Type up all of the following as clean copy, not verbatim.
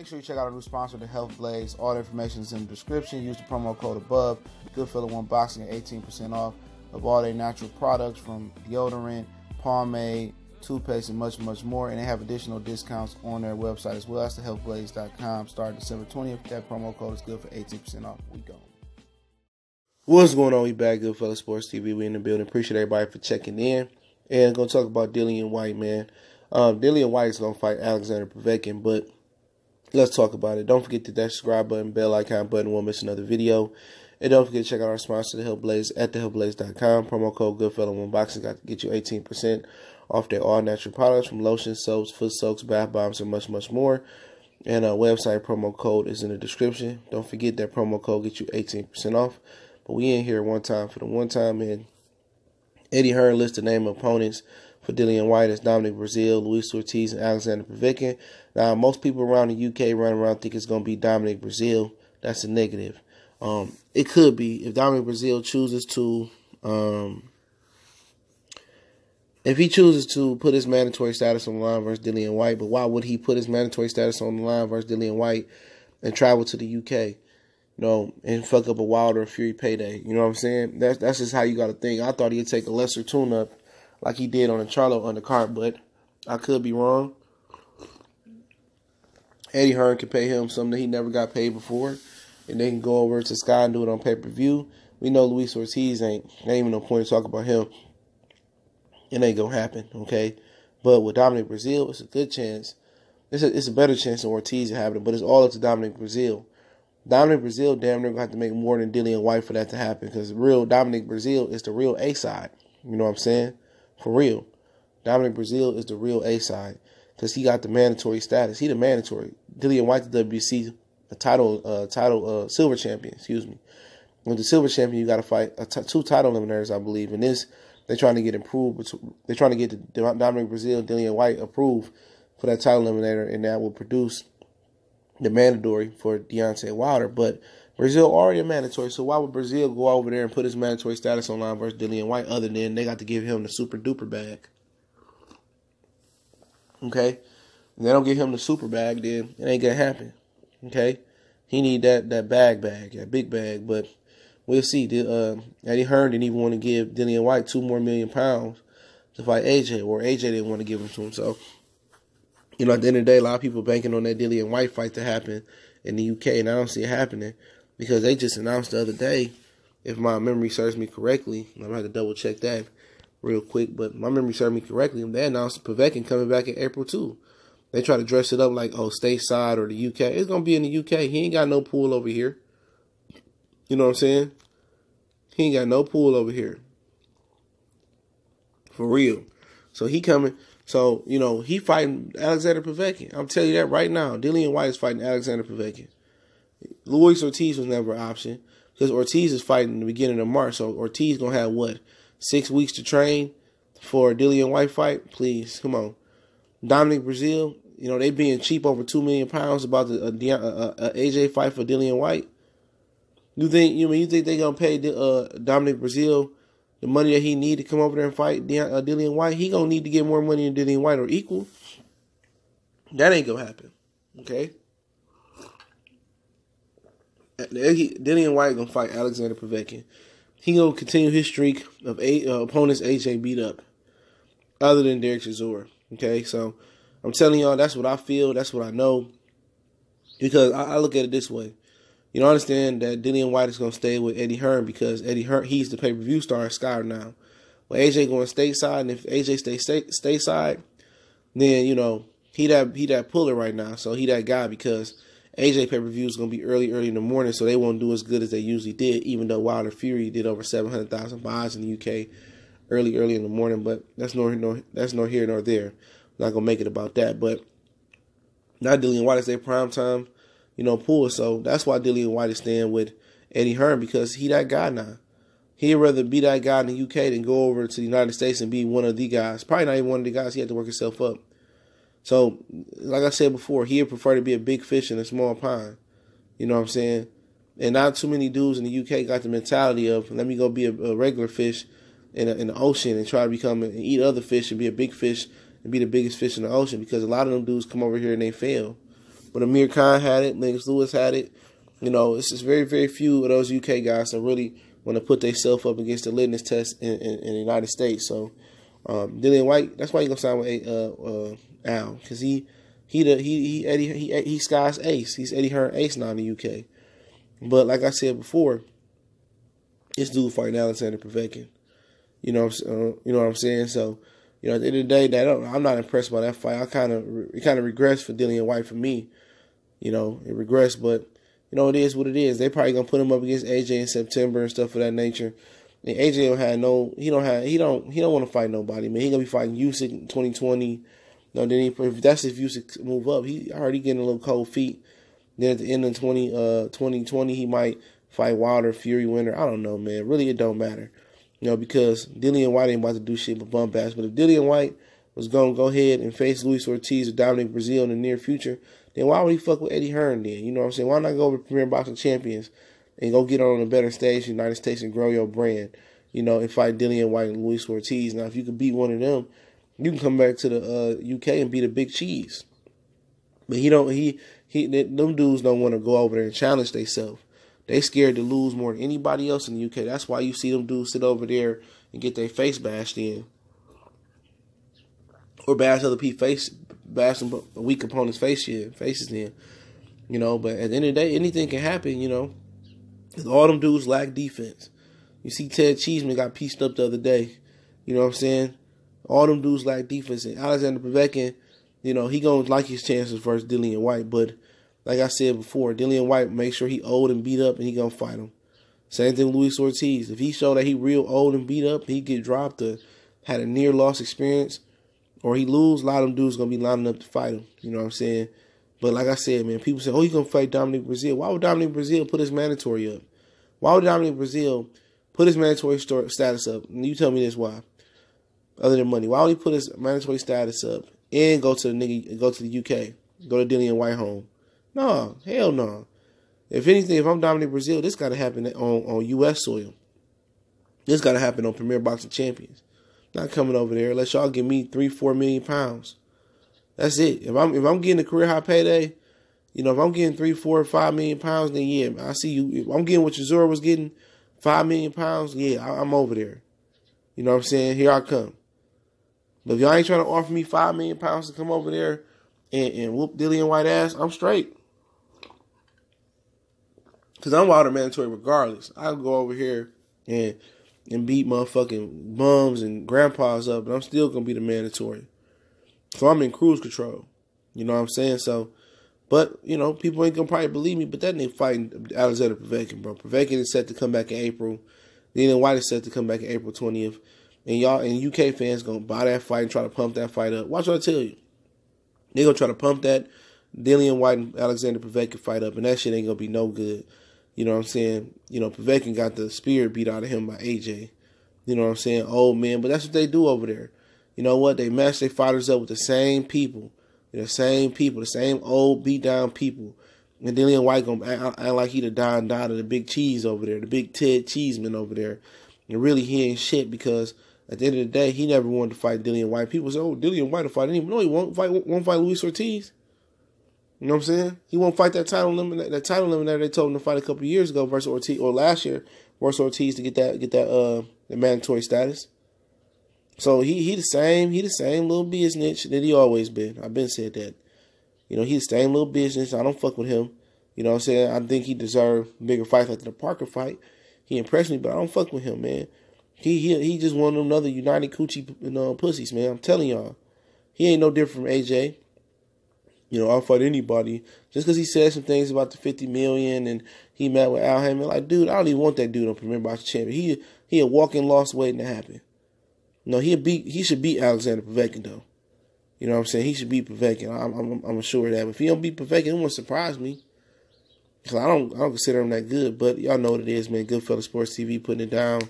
Make sure you check out our new sponsor, the Health Blaze. All the information is in the description. Use the promo code above. Goodfellow Unboxing at 18% off of all their natural products from deodorant, pomade, toothpaste, and much, much more. And they have additional discounts on their website as well. That's thehealthblaze.com. Starting December 20th. That promo code is good for 18% off. We go. What's going on? We back, Goodfellow Sports TV. We in the building. Appreciate everybody for checking in. And going to talk about Dillian Whyte, man. Dillian Whyte is going to fight Alexander Povetkin, but let's talk about it. Don't forget to hit that subscribe button, bell icon button. Won't miss another video. And don't forget to check out our sponsor, The Health Blaze, at thehealthblaze.com. Promo code Goodfellow Unboxing got to get you 18% off their all-natural products from lotions, soaps, foot soaks, bath bombs, and much, much more. And our website promo code is in the description. Don't forget that promo code gets you 18% off. But we in here one time for the one time. And Eddie Hearn lists the name of opponents for Dillian Whyte as Dominic Breazeale, Luis Ortiz, and Alexander Povetkin. Now, most people around the UK run around think it's going to be Dominic Breazeale. That's a negative. It could be if Dominic Breazeale chooses to, if he chooses to put his mandatory status on the line versus Dillian Whyte. But why would he put his mandatory status on the line versus Dillian Whyte and travel to the UK, you know, and fuck up a Wilder or Fury payday? You know what I'm saying? That's just how you got to think. I thought he'd take a lesser tune-up like he did on the Charlo undercard, but I could be wrong. Eddie Hearn can pay him something that he never got paid before, and they can go over to Sky and do it on pay-per-view. We know Luis Ortiz ain't even no point to talk about him. It ain't gonna happen, okay? But with Dominic Breazeale, it's a good chance. It's a better chance than Ortiz happening, but it's all up to Dominic Breazeale. Dominic Breazeale damn near gonna have to make more than Dillian Whyte for that to happen, because real Dominic Breazeale is the real A-side. You know what I'm saying? For real. Dominic Breazeale is the real A-side, because he got the mandatory status. He the mandatory. Dillian Whyte, the WBC silver champion, excuse me. With the silver champion, you got to fight two title eliminators, I believe. And this, they're trying to get improved. They're trying to get Dominic Breazeale and Dillian Whyte approved for that title eliminator, and that will produce the mandatory for Deontay Wilder. But Breazeale already a mandatory, so why would Breazeale go over there and put his mandatory status online versus Dillian Whyte, other than they got to give him the super duper bag? Okay? If they don't give him the super bag, then it ain't gonna happen. Okay? He need that bag, that big bag, but we'll see. Eddie Hearn didn't even want to give Dillian Whyte £2 more million to fight AJ, or AJ didn't want to give him to him. So, you know, at the end of the day, a lot of people banking on that Dillian Whyte fight to happen in the UK, and I don't see it happening because they just announced the other day, if my memory serves me correctly, I'm going to have to double check that real quick, but my memory serves me correctly, they announced Povetkin coming back in April too. They try to dress it up like, oh, stateside or the UK. It's going to be in the UK. He ain't got no pool over here. You know what I'm saying? He ain't got no pool over here. For real. So he coming. So, you know, he fighting Alexander Povetkin. I'm telling you that right now. Dillian Whyte is fighting Alexander Povetkin. Luis Ortiz was never an option, because Ortiz is fighting in the beginning of March. So Ortiz going to have, what, 6 weeks to train for a Dillian Whyte fight? Please, come on. Dominic Breazeale, you know, they being cheap over £2 million about the AJ fight for Dillian Whyte. You think they gonna pay Dominic Breazeale the money that he need to come over there and fight Dillian Whyte? He gonna need to get more money than Dillian Whyte or equal. That ain't gonna happen. Okay. Dillian Whyte gonna fight Alexander Povetkin. He gonna continue his streak of opponents AJ beat up, other than Derek Chisora. Okay, so I'm telling y'all, that's what I feel. That's what I know. Because I look at it this way. You know, I understand that Dillian Whyte is going to stay with Eddie Hearn because Eddie Hearn, he's the pay-per-view star at Sky now. Well, AJ going stateside, and if AJ stays stateside, then, you know, he that puller right now. So he that guy, because AJ pay-per-view is going to be early in the morning, so they won't do as good as they usually did, even though Wilder Fury did over 700,000 buys in the UK early in the morning, but that's nor here nor there. I'm not gonna make it about that, but now Dillian Whyte is their prime time, you know, pool. So that's why Dillian Whyte is staying with Eddie Hearn, because he that guy now. He'd rather be that guy in the UK than go over to the United States and be one of the guys. Probably not even one of the guys. He had to work himself up. So, like I said before, he'd prefer to be a big fish in a small pond. You know what I'm saying? And not too many dudes in the UK got the mentality of, let me go be a regular fish in the ocean and try to become and eat other fish and be a big fish and be the biggest fish in the ocean, because a lot of them dudes come over here and they fail. But Amir Khan had it. Lennox Lewis had it. You know, it's just very, very few of those UK guys that really want to put themselves up against the litmus test in the United States. So, Dillian Whyte, that's why he's gonna sign with Al, because he's Sky's ace. He's Eddie Hearn ace now in the UK. But like I said before, this dude fighting Alexander Povetkin. You know what I'm saying? So, you know, at the end of the day, I'm not impressed by that fight. It kind of regressed for Dillian Whyte for me. You know, it regressed, but you know, it is what it is. They probably gonna put him up against AJ in September and stuff of that nature. And AJ don't want to fight nobody, man. He gonna be fighting Usyk in 2020. No, then if Usyk move up, he already getting a little cold feet. Then at the end of 2020, he might fight Wilder, Fury, winner. I don't know, man. Really, it don't matter. You know, because Dillian Whyte ain't about to do shit but bump ass. But if Dillian Whyte was going to go ahead and face Luis Ortiz or Dominic Breazeale in the near future, then why would he fuck with Eddie Hearn then? You know what I'm saying? Why not go over to Premier Boxing Champions and go get on a better stage in the United States and grow your brand, you know, and fight Dillian Whyte and Luis Ortiz? Now, if you could beat one of them, you can come back to the UK and beat a big cheese. But them dudes don't want to go over there and challenge themselves. They scared to lose more than anybody else in the UK. That's why you see them dudes sit over there and get their face bashed in. Or bash other people's face, bash them a weak opponent's faces in. You know, but at the end of the day, anything can happen, you know. Because all them dudes lack defense. You see Ted Cheeseman got pieced up the other day. You know what I'm saying? All them dudes lack defense. And Alexander Povetkin, you know, he going to like his chances versus Dillian Whyte. But like I said before, Dillian Whyte, make sure he old and beat up, and he going to fight him. Same thing with Luis Ortiz. If he show that he real old and beat up, he get dropped or had a near-loss experience, or he lose, a lot of them dudes going to be lining up to fight him. You know what I'm saying? But like I said, man, people say, oh, he's going to fight Dominic Breazeale. Why would Dominic Breazeale put his mandatory up? Why would Dominic Breazeale put his mandatory status up? And you tell me this why. Other than money. Why would he put his mandatory status up and go to the UK? Go to Dillian Whyte home? No, hell no. If anything, if I'm Dominic Breazeale, this got to happen on U.S. soil. This got to happen on Premier Boxing Champions. Not coming over there unless y'all give me 3-4 million pounds. That's it. If I'm getting a career high payday, you know, if I'm getting 3, 4, 5 million pounds, then yeah, I see you. If I'm getting what Chisora was getting, 5 million pounds, yeah, I'm over there. You know what I'm saying? Here I come. But if y'all ain't trying to offer me 5 million pounds to come over there and whoop Dillian Whyte ass, I'm straight. Because I'm Wilder mandatory regardless. I'll go over here and beat motherfucking bums and grandpas up, but I'm still going to be the mandatory. So I'm in cruise control. You know what I'm saying? So, but, you know, people ain't going to probably believe me, but that ain't fighting Alexander Povetkin, bro. Povetkin is set to come back in April. Dillian Whyte is set to come back in April 20th. And y'all and UK fans going to buy that fight and try to pump that fight up. Watch what I tell you. They're going to try to pump that Dillian Whyte and Alexander Povetkin fight up, and that shit ain't going to be no good. You know what I'm saying? You know, Povetkin got the spirit beat out of him by AJ. You know what I'm saying? Old man. But that's what they do over there. You know what? They match their fighters up with the same people. The same old beat down people. And Dillian Whyte gonna act like he the Don Dada, the big cheese over there, the big Ted Cheeseman over there. And really he ain't shit because at the end of the day, he never wanted to fight Dillian Whyte. People say, oh, Dillian Whyte will fight anyone. No, he won't fight Luis Ortiz. You know what I'm saying? He won't fight that title eliminator they told him to fight a couple of years ago versus Ortiz, or last year versus Ortiz to get that mandatory status. So he the same little business that he always been. I've been said that. You know, he's the same little business. I don't fuck with him. You know what I'm saying? I think he deserved bigger fights like the Parker fight. He impressed me, but I don't fuck with him, man. He just one of them other United Coochie pussies, man. I'm telling y'all. He ain't no different from AJ. You know, I'll fight anybody. Just because he said some things about the $50 million and he met with Al Haymon. Like, dude, I don't even want that dude on Premier Boxing Champion. He a walking loss waiting to happen. No, he should beat Alexander Povetkin, though. You know what I'm saying? He should beat Povetkin. I'm sure of that. But if he don't beat Povetkin, it won't surprise me. Because I don't consider him that good. But y'all know what it is, man. Goodfellas Sports TV putting it down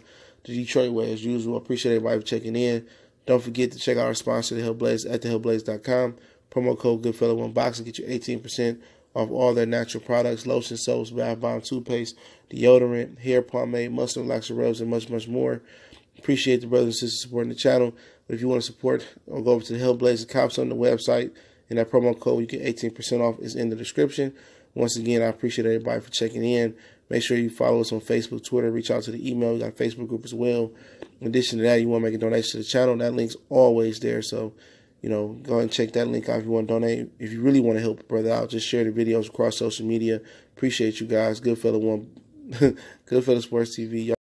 the Detroit way as usual. Appreciate everybody for checking in. Don't forget to check out our sponsor, The Hellblaze, at thehellblaze.com. Promo code Goodfellow1Boxing. Get you 18% off all their natural products, lotion, soaps, bath bomb, toothpaste, deodorant, hair pomade, muscle relaxer rubs, and much, much more. Appreciate the brothers and sisters supporting the channel. But if you want to support, go over to the Hellblaze. The cops on the website and that promo code you get 18% off is in the description. Once again, I appreciate everybody for checking in. Make sure you follow us on Facebook, Twitter, reach out to the email. We got a Facebook group as well. In addition to that, you want to make a donation to the channel, that link's always there. So, go ahead and check that link out if you want to donate. If you really want to help a brother out, just share the videos across social media. Appreciate you guys. Goodfella Sports TV.